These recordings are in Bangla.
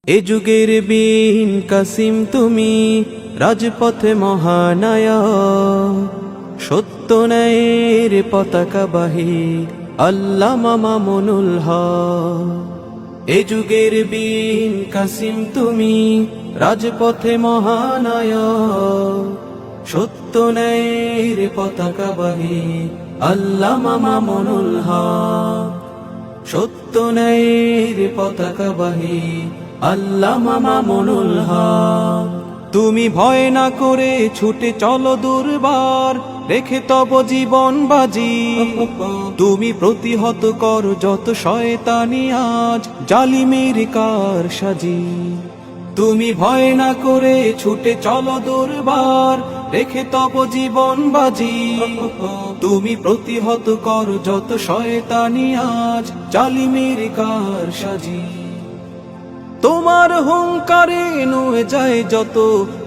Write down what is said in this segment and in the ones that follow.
এ যুগের বীর কাসিম তুমি, রাজপথে মহানায়ক, সত্য ন্যায়ের পতাকাবাহী আল্লামা মামুনুল হক। এ যুগের বীর কাসিম তুমি, রাজপথে মহানায়ক, সত্য ন্যায়ের পতাকাবাহী আল্লামা মামুনুল হক। সত্য ন্যায়ের পতাকাবাহী আল্লামা মামুনুল হক। তুমি ভয় না করে ছুটে চলো দুর্বার, রেখে তব জীবন বাজি। তুমি প্রতিহত কর যত শয়তানি আজ জালিমের কারসাজি। তুমি ভয় না করে ছুটে চলো দুর্বার, রেখে তব জীবন বাজি। তুমি প্রতিহত কর যত শয়তানি আজ জালিমের কারসাজি। তোমার হুঙ্কারে নুয়ে যায় যত,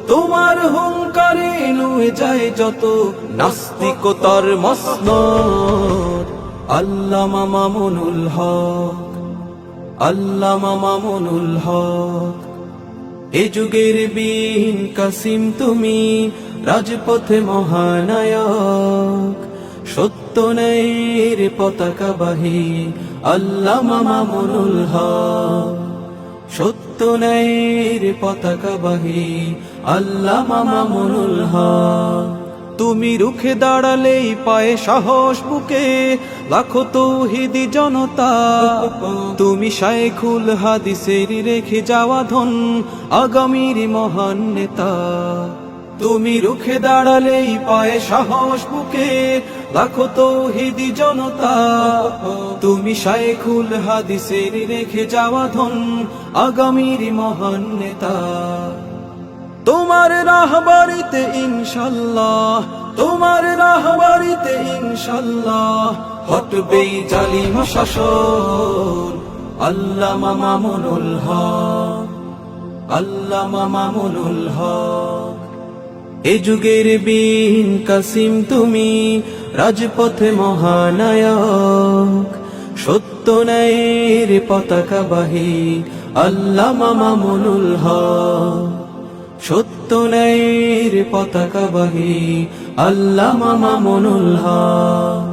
তোমার হুঙ্কারে নুয়ে যায় যত নাস্তিকতার মসনদ আল্লামা মামুনুল হক। আল্লামা মামুনুল হক। এ যুগের বীর কাসিম তুমি, রাজপথে মহানায়ক, সত্য ন্যায়ের পতাকাবাহী আল্লামা মামুনুল হক। সত্য ন্যায়ের পতাকাবাহী আল্লামা মামুনুল হক। তুমি রুখে দাঁড়ালেই পায়ে সাহস বুকে লাখো তৌহিদি জনতা। তুমি শায়খুল হাদিসের রেখে যাওয়া ধন আগামীর মহান নেতা। তুমি রুখে দাঁড়ালেই পায়ে সাহস বুকে লাখো তৌহিদি জনতা। তুমি শায়খুল হাদিসের রেখে যাওয়া ধন আগামীর মহান নেতা। তোমার রাহবারিতে ইনশাল্লাহ, তোমার রাহবারিতে ইনশাল্লাহ হটবে জালিম শাসন আল্লামা মামুনুল হক। আল্লামা মামুনুল হক। এ যুগের বীর কাসিম তুমি, রাজপথে মহানায়ক, সত্য ন্যায়ের পতাকাবাহী আল্লামা মামুনুল হক। সত্য ন্যায়ের পতাকাবাহী আল্লামা মামুনুল হক।